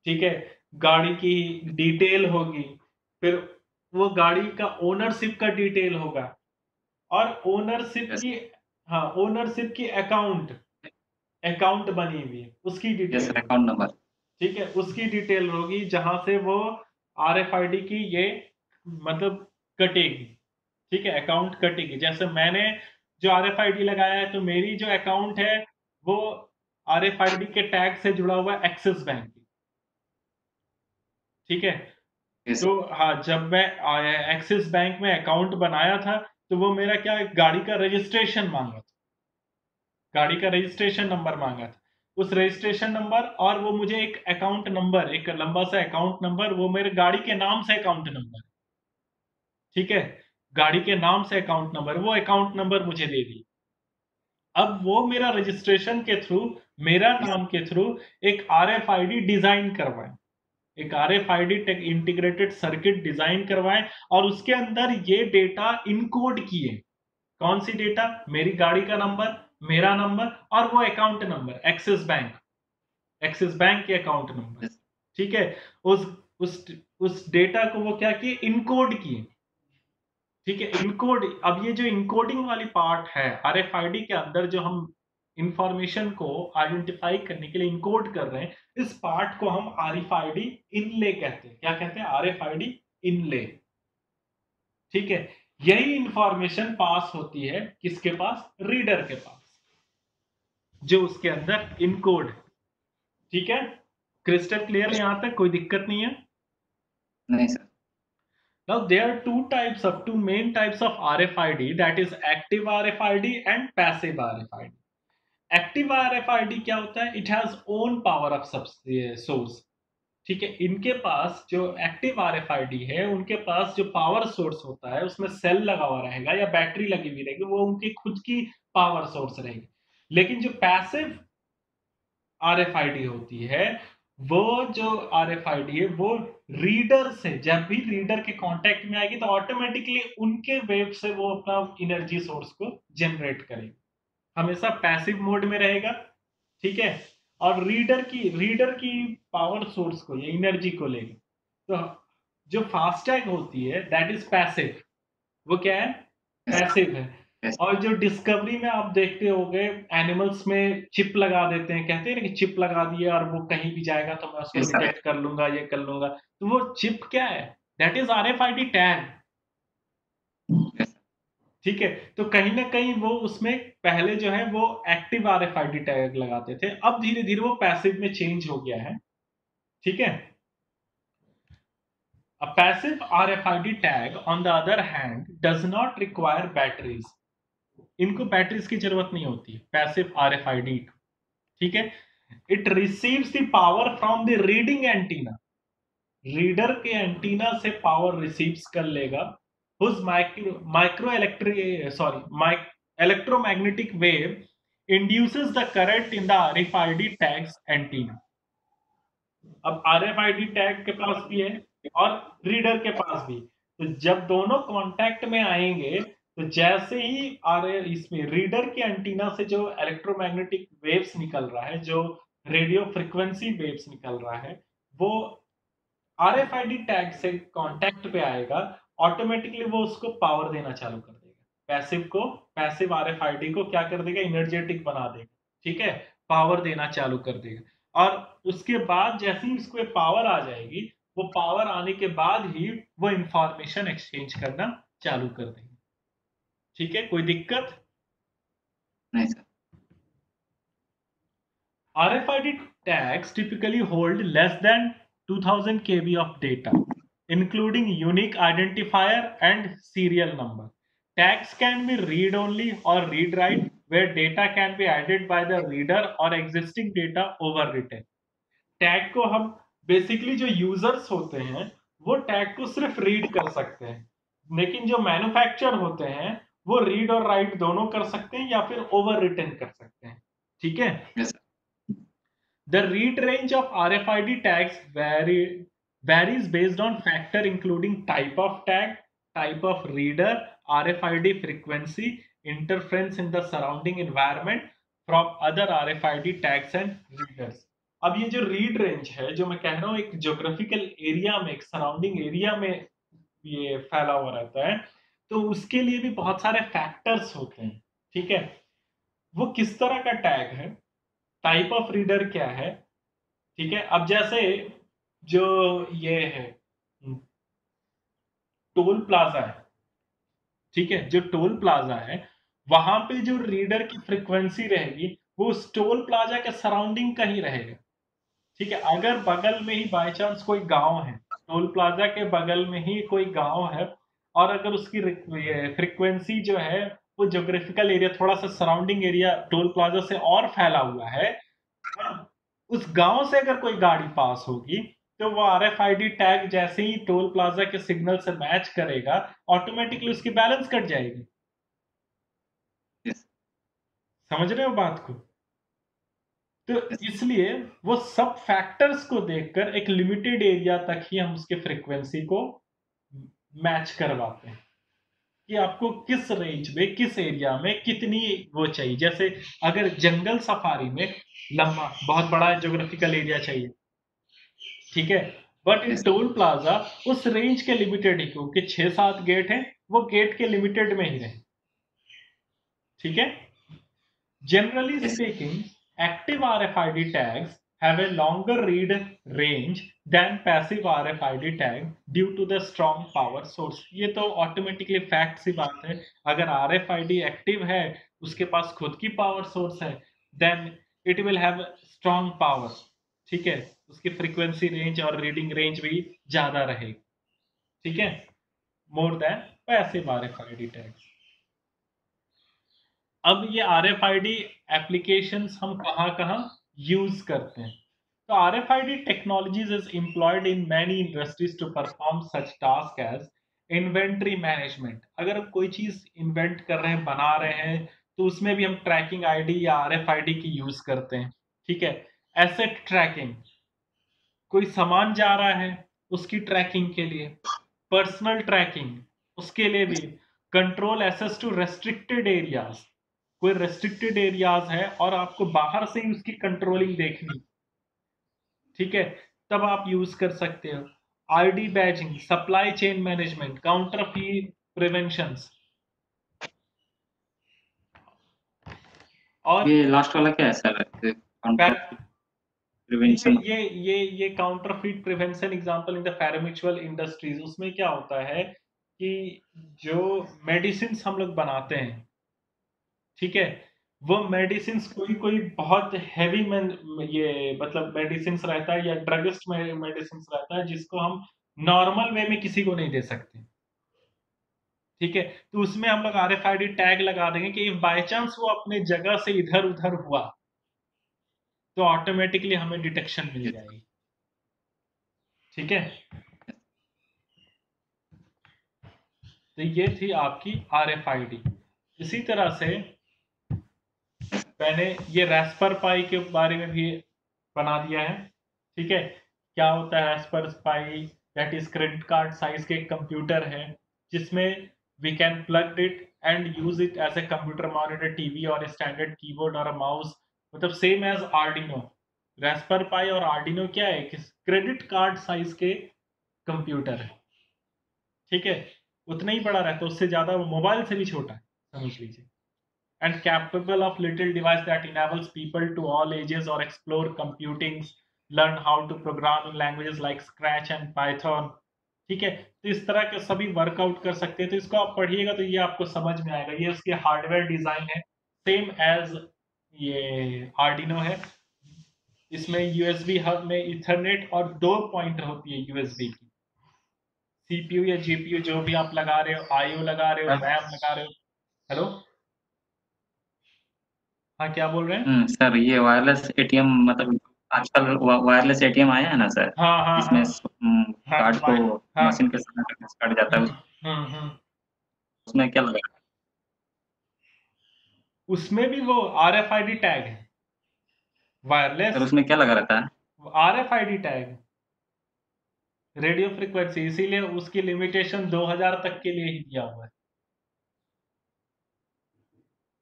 Speaker 1: ठीक है, गाड़ी की डिटेल होगी, फिर वो गाड़ी का ओनरशिप का डिटेल होगा, और ओनरशिप
Speaker 2: यस
Speaker 1: की, हाँ, ओनरशिप की अकाउंट अकाउंट बनी हुई है उसकी
Speaker 2: यस
Speaker 1: डिटेल,
Speaker 2: अकाउंट नंबर
Speaker 1: ठीक है, उसकी डिटेल होगी जहां से वो आरएफआईडी की ये मतलब कटेगी, ठीक है, अकाउंट कटेगी। जैसे मैंने जो आरएफआईडी लगाया है, तो मेरी जो अकाउंट है वो आरएफआईडी के टैग से जुड़ा हुआ है एक्सिस बैंक, ठीक है।
Speaker 2: यस
Speaker 1: तो हाँ, जब मैं एक्सिस बैंक में अकाउंट बनाया था, तो वो मेरा क्या, गाड़ी का रजिस्ट्रेशन मांगा था, गाड़ी का रजिस्ट्रेशन नंबर मांगा था, उस रजिस्ट्रेशन नंबर, और वो मुझे एक अकाउंट नंबर, एक लंबा सा अकाउंट नंबर, वो मेरे गाड़ी के नाम से अकाउंट नंबर, ठीक है, गाड़ी के नाम से अकाउंट नंबर, वो अकाउंट नंबर मुझे दे दी। अब वो मेरा रजिस्ट्रेशन के थ्रू, मेरा
Speaker 2: यस
Speaker 1: नाम के थ्रू एक आरएफआईडी डिजाइन करवाएं, एक RFID tech integrated circuit design करवाएं, और उसके अंदर ये डेटा इनकोड किए। कौन सी डेटा? मेरी गाड़ी का नंबर, मेरा नंबर, और वो अकाउंट नंबर, एक्सिस बैंक के अकाउंट नंबर,
Speaker 2: यस
Speaker 1: ठीक है। उस उस उस डेटा को वो क्या किए, इनकोड किए, ठीक है, इनकोड। अब ये जो इनकोडिंग वाली पार्ट है आरएफआईडी के अंदर, जो हम इंफॉर्मेशन को आइडेंटिफाई करने के लिए इनकोड कर रहे हैं, इस पार्ट को हम आरएफआईडी इनले कहते हैं। क्या कहते हैं? आरएफआईडी इनले, ठीक है। यही इंफॉर्मेशन पास होती है किसके पास? रीडर के पास, जो उसके अंदर इनकोड, ठीक है। क्रिस्टल क्लियर है? यहां तक कोई दिक्कत नहीं है?
Speaker 2: नहीं sir
Speaker 1: Now there are two main types of RFID, that is active RFID and passive RFID. Active RFID क्या होता है? It has own power of source, ठीक है। इनके पास जो एक्टिव आरएफआईडी है, उनके पास जो पावर सोर्स होता है, उसमें सेल लगा हुआ रहेगा या बैटरी लगी हुई रहेगी, वो उनकी खुद की पावर सोर्स रहेगी। लेकिन जो पैसिव आरएफआईडी होती है, वो जो आरएफआईडी है, वो रीडर से, जब भी रीडर के कांटेक्ट में आएगी, तो ऑटोमेटिकली उनके वेव से वो अपना एनर्जी सोर्स को जनरेट करेगी, हमेशा पैसिव मोड में रहेगा, ठीक है। और रीडर की पावर सोर्स को, ये एनर्जी को लेगा। तो जो फास्टैग होती है, दैट इज पैसिव, वो क्या है?
Speaker 2: यस
Speaker 1: पैसिव है।
Speaker 2: यस
Speaker 1: और जो डिस्कवरी में आप देखते होंगे, एनिमल्स में चिप लगा देते हैं, कहते हैं ना कि चिप लगा दिया और वो कहीं भी जाएगा तो मैं उसको
Speaker 2: यस सर
Speaker 1: डिटेक्ट कर लूंगा, ये कर लूंगा। तो वो चिप क्या है? That is RFID tag,
Speaker 2: yes
Speaker 1: ठीक है। तो कहीं ना कहीं वो उसमें पहले जो है वो एक्टिव आरएफआईडी टैग लगाते थे, अब धीरे धीरे वो पैसिव में चेंज हो गया है, ठीक है। A passive RFID tag, on the other hand, does not require batteries. इनको बैटरीज की जरूरत नहीं होती, पैसिव आरएफआईडी, ठीक है। It receives the power from the reading antenna, reader के एंटीना से पावर रिसीव्स कर लेगा, whose micro electric electromagnetic wave induces the current in the RFID tags antenna. अब आरएफआईडी टैग के पास भी है और रीडर के पास भी, तो जब दोनों कांटेक्ट में आएंगे, तो जैसे ही इसमें रीडर के एंटीना से जो इलेक्ट्रोमैग्नेटिक वेव्स निकल रहा है, जो रेडियो फ्रीक्वेंसी वेव्स निकल रहा है, वो आरएफआईडी टैग से कांटेक्ट पे आएगा, ऑटोमेटिकली वो उसको पावर देना चालू कर देगा, पैसिव आरएफआईडी को क्या कर देगा? एनर्जेटिक बना देगा, ठीक है, पावर देना चालू कर देगा। और उसके बाद जैसे ही उसको पावर आ जाएगी, वो पावर आने के बाद ही वो इंफॉर्मेशन एक्सचेंज करना चालू कर देगा, ठीक है। कोई दिक्कत?
Speaker 2: नहीं sir
Speaker 1: RFID tags typically hold less than 2000 KB of data, including unique identifier and serial number. Tags can be read-only or read-write, where data can be added by the reader or existing data overwritten. Tag को हम बेसिकली, जो यूजर्स होते हैं, वो टैग को सिर्फ रीड कर सकते हैं, लेकिन जो मैन्युफैक्चर होते हैं, वो रीड और राइट दोनों कर सकते हैं या फिर ओवर रिटन कर सकते हैं, ठीक है।
Speaker 2: Yes sir
Speaker 1: The read range of RFID tags varies based on factor including type of tag, type of reader, RFID frequency, interference in the surrounding environment, from other RFID tags and readers. अब ये जो रीड रेंज है, जो मैं कह रहा हूँ, एक ज्योग्राफिकल एरिया में, एक सराउंडिंग एरिया में ये फैला हुआ रहता है, तो उसके लिए भी बहुत सारे फैक्टर्स होते हैं, ठीक है? वो किस तरह का टैग है, टाइप ऑफ रीडर क्या है, ठीक है? अब जैसे जो ये है टोल प्लाजा है, ठीक है? जो टोल प्लाजा है, वहां पे जो रीडर की फ्रीक्वेंसी रहेगी, वो उस टोल प्लाजा के सराउंडिंग का ही रहेगा, ठीक है? अगर बगल में ही बाय चांस कोई गांव है, टोल प्लाजा के बगल में ही कोई गांव है, और अगर उसकी फ्रीक्वेंसी जो है, वो ज्योग्राफिकल एरिया, थोड़ा सा सराउंडिंग एरिया टोल प्लाजा से और फैला हुआ है, उस गांव से अगर कोई गाड़ी पास होगी, तो वो RFID टैग जैसे ही टोल प्लाजा के सिग्नल से मैच करेगा, ऑटोमेटिकली उसकी बैलेंस कट जाएगी।
Speaker 2: यस,
Speaker 1: समझ रहे हो बात को? तो
Speaker 2: यस,
Speaker 1: इसलिए वो सब फैक्टर्स को देखकर एक लिमिटेड एरिया तक ही हम उसके फ्रीक्वेंसी को मैच करवाते हैं कि आपको किस रेंज में, किस एरिया में कितनी वो चाहिए। जैसे अगर जंगल सफारी में लंबा, बहुत बड़ा ज्योग्राफिकल एरिया चाहिए, ठीक है? But in
Speaker 2: yes,
Speaker 1: toll plaza उस रेंज के लिमिटेड ही, क्योंकि 6-7 गेट हैं, वो गेट के लिमिटेड में ही रहे, ठीक है? Generally
Speaker 2: yes,
Speaker 1: speaking, active RFID tags have a longer read range than passive RFID tag due to the strong power source. ये तो ऑटोमेटिकली फैक्ट सी बात है। अगर RFID एक्टिव है, उसके पास खुद की पावर सोर्स है, then it will have strong power, ठीक है? उसकी फ्रीक्वेंसी रेंज और रीडिंग रेंज भी ज्यादा रहेगी, ठीक है? More than passive RFID tags. अब ये RFID एप्लीकेशंस हम कहाँ-कहाँ यूज़ करते हैं? तो RFID technologies is employed in many industries to perform such tasks as inventory management. अगर हम कोई चीज़ इन्वेंट कर रहे हैं, बना रहे हैं, तो उसमें भी हम ट्रैकिंग आईडी या RFID की यूज़ करते हैं, ठीक है? एसेट ट्रैकिंग, कोई सामान जा रहा है, उसकी ट्रैकिंग के लिए। पर्सनल ट्रैकिंग, उसके लिए भी। Control access to restricted areas, कोई रेस्ट्रिक्टेड एरियाज है और आपको बाहर से ही उसकी कंट्रोलिंग देखनी, ठीक है? तब आप यूज कर सकते हो। ID badging, supply chain management, counterfeit prevention, और
Speaker 2: ये लास्ट वाला क्या है सर? काउंटर
Speaker 1: ये
Speaker 2: प्रिवेंशन।
Speaker 1: ये ये ये counterfeit prevention example in the pharmaceutical industries. उसमें क्या होता है कि जो मेडिसिन हम लोग बनाते हैं, ठीक है? वो मेडिसिन कोई कोई बहुत हैवी ये मतलब मेडिसिन रहता है, या ड्रगिस्ट मेडिसिन रहता है, जिसको हम नॉर्मल वे में किसी को नहीं दे सकते, ठीक है? तो उसमें हम लोग RFID टैग लगा देंगे कि बाय चांस वो अपने जगह से इधर उधर हुआ, तो ऑटोमेटिकली हमें डिटेक्शन मिल
Speaker 2: यस,
Speaker 1: जाएगी, ठीक है? तो ये थी आपकी RFID। इसी तरह से मैंने ये रास्पर पाई के बारे में भी बना दिया है, ठीक है? क्या होता है Raspberry Pi? That is credit card size के कंप्यूटर है, जिसमें we can plug it and use it as a computer monitor, TV और स्टैंडर्ड कीबोर्ड और अ माउस, मतलब same as Arduino. Raspberry Pi और आर्डिनो क्या है कि क्रेडिट कार्ड साइज के कंप्यूटर है, ठीक है? उतना ही बड़ा रहता है, उससे ज्यादा वो मोबाइल से भी छोटा है, समझ लीजिए। And capable of little device that enables people to all ages or explore computing, learn how to program in languages like Scratch and Python, ठीक है? तो इस तरह के सभी वर्कआउट कर सकते हैं। तो इसको आप पढ़िएगा तो ये आपको समझ में आएगा। ये उसके हार्डवेयर डिजाइन है, सेम एज ये आर्डिनो है। इसमें यूएसबी हब में इथरनेट और 2 पॉइंटर होती है यूएसबी की। सीपीयू या जीपीयू जो भी आप लगा रहे हो, आईओ लगा रहे हो, रैम लगा रहे हो। हेलो, हाँ क्या बोल रहे हैं?
Speaker 2: सर ये वायरलेस एटीएम मतलब आजकल वायरलेस एटीएम आया है ना सर,
Speaker 1: हाँ हाँ
Speaker 2: जिसमें
Speaker 1: हाँ हाँ
Speaker 2: कार्ड को
Speaker 1: हाँ।
Speaker 2: मशीन के साथ कट जाता है,
Speaker 1: हम्म।
Speaker 2: उसमें क्या लगा?
Speaker 1: उसमें भी वो RFID टैग है,
Speaker 2: सर
Speaker 1: वायरलेस
Speaker 2: उसमें क्या लगा रहता है?
Speaker 1: RFID tag, radio frequency. इसीलिए उसकी लिमिटेशन 2000 तक के लिए ही दिया हुआ है,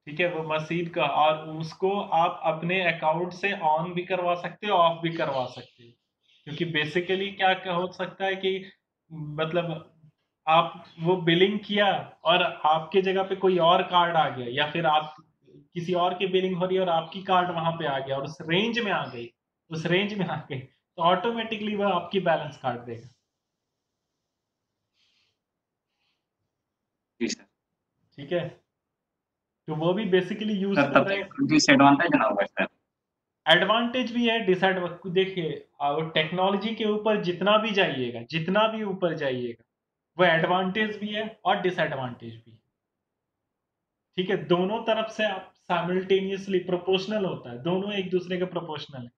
Speaker 1: ठीक है, वो मशीन का, और उसको आप अपने अकाउंट से ऑन भी करवा सकते हो, ऑफ भी करवा सकते हो। क्योंकि बेसिकली क्या हो सकता है कि मतलब आप वो बिलिंग किया और आपके जगह पे कोई और कार्ड आ गया, या फिर आप किसी और की बिलिंग हो रही है और आपकी कार्ड वहां पे आ गया और उस रेंज में आ गई, उस रेंज में आ गई, तो ऑटोमेटिकली वह आपकी बैलेंस काट देगा।
Speaker 2: जी सर।
Speaker 1: ठीक है, तो वो भी बेसिकली यूज
Speaker 2: सर
Speaker 1: कर
Speaker 2: तब
Speaker 1: रहे हैं।
Speaker 2: तो डिसएडवांटेज ना होगा सर।
Speaker 1: एडवांटेज भी है, डिसएडवांटेज देखिए, और टेक्नोलॉजी के ऊपर जितना भी जाइएगा, जितना भी ऊपर जाइएगा, वो एडवांटेज भी है और डिसएडवांटेज भी है। ठीक है, दोनों तरफ से आप साइमल्टेनियसली प्रोपोर्शनल होता है, दोनों एक दूसरे के प्रोपोर्शनल है।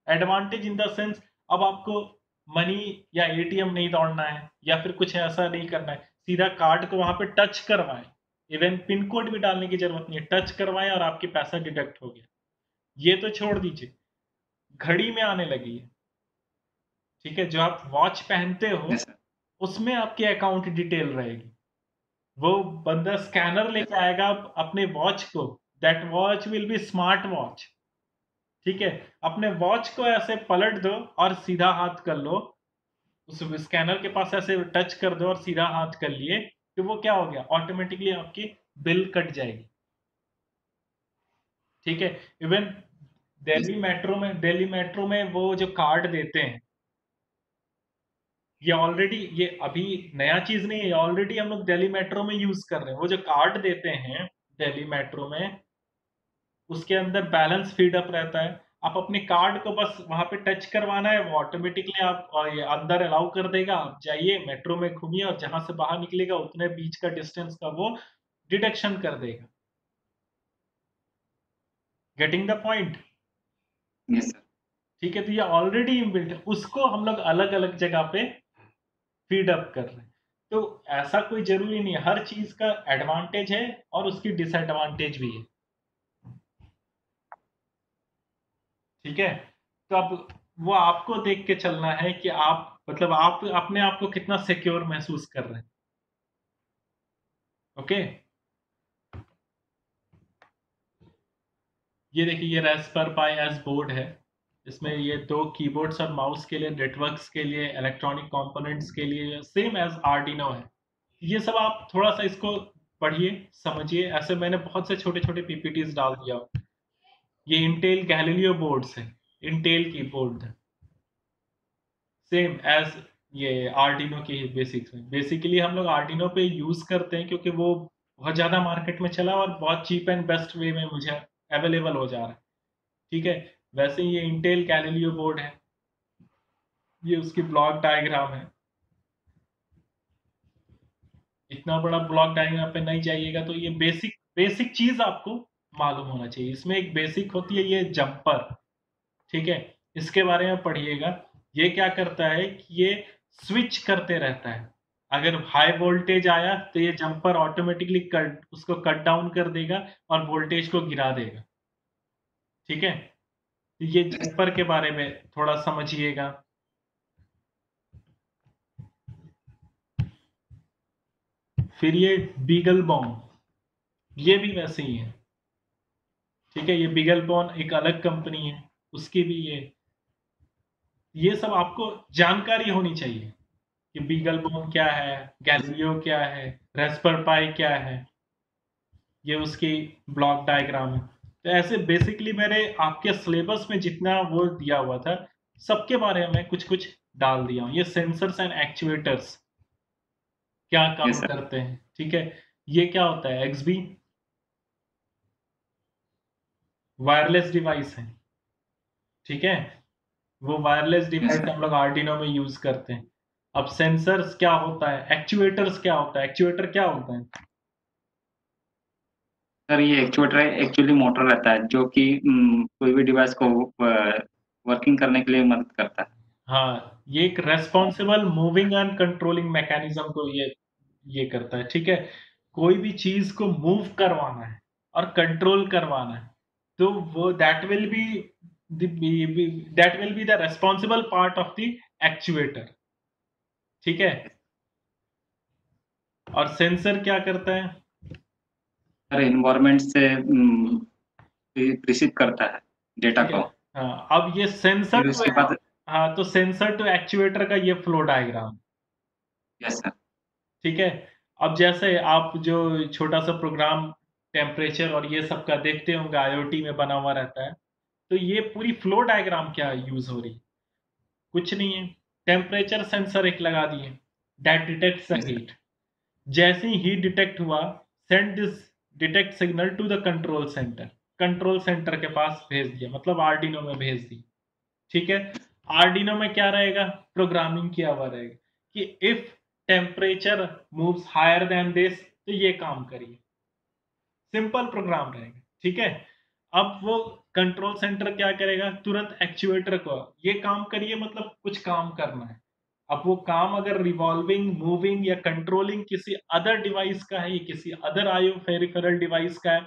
Speaker 1: एडवांटेज इन द सेंस, अब आपको मनी या एटीएम नहीं दौड़ना है, या फिर कुछ ऐसा नहीं करना है, सीधा कार्ड को वहां पे टच करवाएं, इवन पिन कोड भी डालने की जरूरत नहीं है, टच करवाएं और आपके पैसा डिडक्ट हो गया। ये तो छोड़ दीजिए, घड़ी में आने लगी है। ठीक है, जो आप वॉच पहनते हो
Speaker 2: यस सर।
Speaker 1: उसमें आपकी अकाउंट डिटेल रहेगी। वो बंदा स्कैनर
Speaker 2: यस
Speaker 1: लेके
Speaker 2: सर।
Speaker 1: आएगा अपने वॉच को, that watch will be smart watch. ठीक है, अपने वॉच को ऐसे पलट दो और सीधा हाथ कर लो, उस स्कैनर के पास ऐसे टच कर दो और सीधा हाथ कर लिए, तो वो क्या हो गया, ऑटोमेटिकली आपकी बिल कट जाएगी। ठीक है, इवन
Speaker 2: जी सर।
Speaker 1: दिल्ली मेट्रो में वो जो कार्ड देते हैं, ये ऑलरेडी, ये अभी नया चीज नहीं है, ऑलरेडी हम लोग दिल्ली मेट्रो में यूज कर रहे हैं। वो जो कार्ड देते हैं दिल्ली मेट्रो में, उसके अंदर बैलेंस फीड अप रहता है। आप अपने कार्ड को बस वहां पे टच करवाना है, वो ऑटोमेटिकली आप और ये अंदर अलाउ कर देगा। आप जाइए मेट्रो में घूमिए और जहां से बाहर निकलेगा उतने बीच का डिस्टेंस का वो डिडक्शन कर देगा। Getting the point?
Speaker 2: Yes sir.
Speaker 1: ठीक है, तो ये ऑलरेडी इनबिल्ट है, उसको हम लोग अलग अलग जगह पे फीड अप कर रहे हैं। तो ऐसा कोई जरूरी नहीं है, हर चीज का एडवांटेज है और उसकी डिसएडवांटेज भी है। ठीक है, तो अब वो आपको देख के चलना है कि आप मतलब आप अपने आप को कितना सिक्योर महसूस कर रहे हैं। ओके, ये देखिए, ये रास्पर पाई एस बोर्ड है। इसमें ये दो कीबोर्ड्स और माउस के लिए, नेटवर्क्स के लिए, इलेक्ट्रॉनिक कंपोनेंट्स के लिए, सेम एज आर्डिनो है। ये सब आप थोड़ा सा इसको पढ़िए, समझिए। ऐसे मैंने बहुत से छोटे छोटे पीपीटीज डाल दिया। ये इंटेल गैलीलियो बोर्ड्स है, इंटेल की बोर्ड है, सेम एज ये आर्डिनो की बेसिक्स में। बेसिकली हम लोग आर्डिनो पे यूज करते हैं क्योंकि वो बहुत ज्यादा मार्केट में चला और बहुत चीप एंड बेस्ट वे में मुझे अवेलेबल हो जा रहा है। ठीक है, वैसे ये इंटेल गैलीलियो बोर्ड है, ये उसकी ब्लॉक डायग्राम है। इतना बड़ा ब्लॉक डायग्राम पे नहीं जाइएगा, तो ये बेसिक बेसिक चीज आपको मालूम होना चाहिए। इसमें एक बेसिक होती है ये जंपर। ठीक है, इसके बारे में पढ़िएगा। ये क्या करता है कि ये स्विच करते रहता है। अगर हाई वोल्टेज आया तो ये जंपर ऑटोमेटिकली कट उसको कट डाउन कर देगा और वोल्टेज को गिरा देगा। ठीक है, तो ये जंपर के बारे में थोड़ा समझिएगा। फिर ये बीगल बॉम्ब, ये भी वैसे ही है। ठीक है, ये बीगल बॉम्ब एक अलग कंपनी है, उसकी भी ये सब आपको जानकारी होनी चाहिए कि बीगल बोन क्या है, गैलीलियो क्या है, रेस्पर पाई क्या है, ये उसकी ब्लॉक डायग्राम है। तो ऐसे बेसिकली मेरे आपके सिलेबस में जितना वो दिया हुआ था, सबके बारे में कुछ कुछ डाल दिया हूँ। ये सेंसर्स एंड एक्चुएटर्स क्या
Speaker 2: यस
Speaker 1: काम
Speaker 2: सर।
Speaker 1: करते हैं। ठीक है, ये क्या होता है, एक्सबी वायरलेस डिवाइस है। ठीक है, वो वायरलेस
Speaker 2: यस
Speaker 1: डिवाइस
Speaker 2: सर।
Speaker 1: हम लोग आर्डिनो में यूज करते हैं। अब सेंसर्स क्या होता है, एक्चुएटर्स क्या होता है, एक्चुएटर क्या होता है?
Speaker 2: सर ये एक्चुएटर एक्चुअली मोटर रहता है जो कि कोई भी डिवाइस को वर्किंग करने के लिए मदद करता है।
Speaker 1: हाँ, ये एक responsible moving and controlling mechanism को ये करता है। ठीक है, कोई भी चीज को मूव करवाना है और कंट्रोल करवाना है, तो वो that will be the responsible part of the actuator. ठीक है, और सेंसर क्या करता है?
Speaker 2: सर एनवायरनमेंट से रिसीव करता है डेटा
Speaker 1: ठीक है।
Speaker 2: को।
Speaker 1: हाँ, अब ये सेंसर
Speaker 2: फिर
Speaker 1: टू,
Speaker 2: उसके बाद
Speaker 1: हाँ, तो सेंसर टू एक्चुएटर का ये फ्लो डायग्राम,
Speaker 2: यस सर।
Speaker 1: ठीक है। अब जैसे आप जो छोटा सा प्रोग्राम टेम्परेचर और ये सब का देखते होंगे, आईओटी में बना हुआ रहता है, तो ये पूरी फ्लो डायग्राम क्या यूज हो रही है? कुछ नहीं है। टेम्परेचर सेंसर एक लगा दिए, that detects the
Speaker 2: yes sir.
Speaker 1: Heat. जैसे ही हीट डिटेक्ट हुआ, send this detect signal to the control centre. Control centre के पास भेज दिया, मतलब आर्डिनो में भेज दी। ठीक है। आर्डिनो में क्या रहेगा? प्रोग्रामिंग किया हुआ रहेगा कि if temperature moves higher than this, तो ये काम करिए। सिंपल प्रोग्राम रहेगा, ठीक है। अब वो कंट्रोल सेंटर क्या करेगा? तुरंत एक्चुएटर को ये काम करिए, मतलब कुछ काम करना है। अब वो काम अगर रिवॉल्विंग, मूविंग या कंट्रोलिंग किसी अदर डिवाइस का है, किसी अदर आईओ पेरिफेरल डिवाइस का है,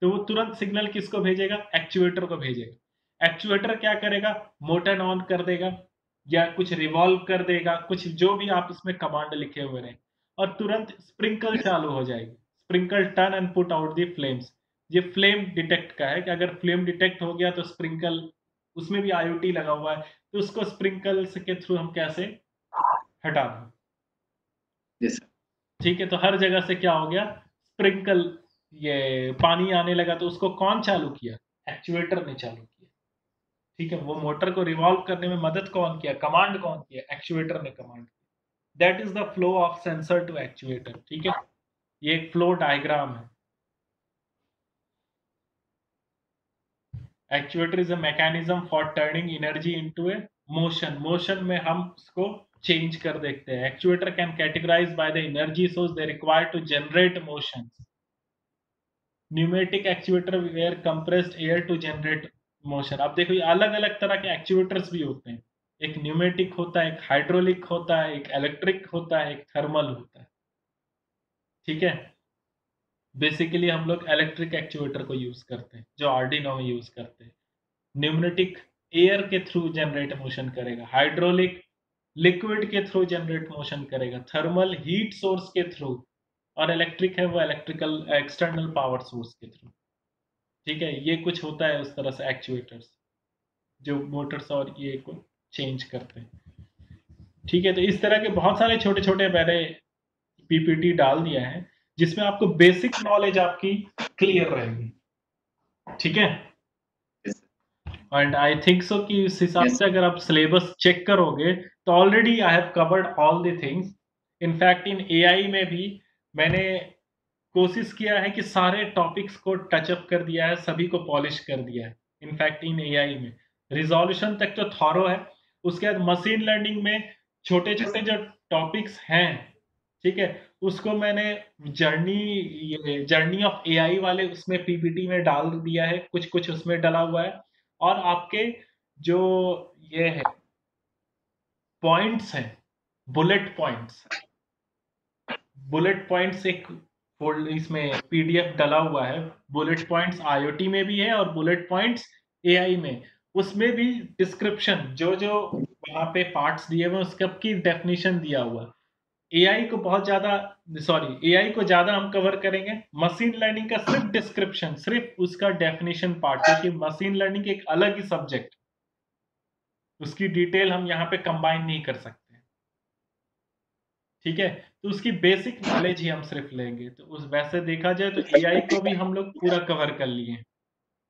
Speaker 1: तो वो तुरंत सिग्नल किसको भेजेगा? एक्चुएटर को भेजेगा। एक्चुएटर क्या करेगा? मोटर ऑन कर देगा या कुछ रिवॉल्व कर देगा, कुछ जो भी आप इसमें कमांड लिखे हुए रहे, और तुरंत स्प्रिंकल
Speaker 2: यस
Speaker 1: चालू हो जाएगी। Sprinkle turn and put out the flames. ये फ्लेम डिटेक्ट का है कि अगर फ्लेम डिटेक्ट हो गया तो स्प्रिंकल, उसमें भी आईओटी लगा हुआ है, तो उसको स्प्रिंकल के थ्रू हम कैसे हटा दें।
Speaker 2: Yes sir.
Speaker 1: ठीक है, तो हर जगह से क्या हो गया? स्प्रिंकल, ये पानी आने लगा, तो उसको कौन चालू किया? एक्चुएटर ने चालू किया। ठीक है, वो मोटर को रिवॉल्व करने में मदद कौन किया? कमांड कौन किया? एक्चुएटर ने कमांड किया। That is the flow of sensor to actuator. ठीक है, ये एक फ्लो डायग्राम है। Actuator is a mechanism for turning energy into a motion. Motion में हम उसको चेंज कर देखते हैं। Actuator can categorise by the energy source they require to generate motion. Pneumatic actuator where compressed air to generate motion. अब देखो, ये अलग अलग तरह के एक्चुएटर्स भी होते हैं। एक न्यूमेटिक होता है, एक हाइड्रोलिक होता है, एक इलेक्ट्रिक होता है, एक थर्मल होता है। ठीक है। बेसिकली हम लोग इलेक्ट्रिक एक्चुएटर को यूज करते हैं, जो आर्डिनो में यूज करते हैं। न्यूमेटिक एयर के थ्रू जनरेट मोशन करेगा। हाइड्रोलिक लिक्विड के थ्रू जनरेट मोशन करेगा। थर्मल हीट सोर्स के थ्रू। और इलेक्ट्रिक है वो इलेक्ट्रिकल एक्सटर्नल पावर सोर्स के थ्रू। ठीक है, ये कुछ होता है उस तरह से एक्चुएटर्स, जो मोटर्स और ये को चेंज करते हैं। ठीक है, तो इस तरह के बहुत सारे छोटे छोटे मैंने पीपीटी डाल दिया है, जिसमें आपको बेसिक नॉलेज आपकी क्लियर रहेगी। ठीक है।
Speaker 2: Yes
Speaker 1: and I think so कि इस हिसाब
Speaker 2: यस
Speaker 1: से अगर आप सिलेबस चेक करोगे, तो already I have covered all the things. In fact in AI में भी मैंने कोशिश किया है कि सारे टॉपिक्स को टचअप कर दिया है, सभी को पॉलिश कर दिया है। इनफैक्ट इन एआई में रिजोल्यूशन तक तो थॉरो है। उसके बाद मशीन लर्निंग में छोटे
Speaker 2: यस
Speaker 1: छोटे जो टॉपिक्स हैं, ठीक है, उसको मैंने जर्नी, ये जर्नी ऑफ एआई वाले उसमें पीपीटी में डाल दिया है, कुछ कुछ उसमें डला हुआ है। और आपके जो ये है पॉइंट्स हैं, बुलेट पॉइंट्स, बुलेट पॉइंट्स एक फोल्ड इसमें पीडीएफ डला हुआ है। बुलेट पॉइंट्स आईओटी में भी है और बुलेट पॉइंट्स एआई में। उसमें भी डिस्क्रिप्शन, जो जो वहां पे पार्ट्स दिए हुए हैं उसका की डेफिनेशन दिया हुआ है। एआई को बहुत ज्यादा, सॉरी, एआई को ज्यादा हम कवर करेंगे। मशीन लर्निंग का सिर्फ डिस्क्रिप्शन, सिर्फ उसका डेफिनेशन पार्ट, क्योंकि मशीन लर्निंग एक अलग ही सब्जेक्ट, उसकी डिटेल हम यहाँ पे कंबाइन नहीं कर सकते। ठीक है, तो उसकी बेसिक नॉलेज ही हम सिर्फ लेंगे। तो उस वैसे देखा जाए तो एआई को भी हम लोग पूरा कवर कर लिए।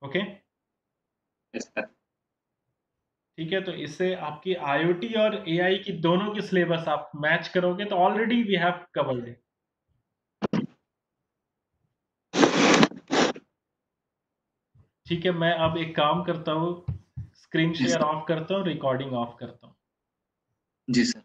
Speaker 1: ओके।
Speaker 2: सर।
Speaker 1: ठीक है, तो इससे आपकी आईओटी और एआई की दोनों की सिलेबस आप मैच करोगे, तो already we have covered it. ठीक है, मैं अब एक काम करता हूँ, स्क्रीन
Speaker 2: जी
Speaker 1: शेयर
Speaker 2: सर।
Speaker 1: ऑफ करता हूँ, रिकॉर्डिंग ऑफ करता हूँ।
Speaker 2: जी सर।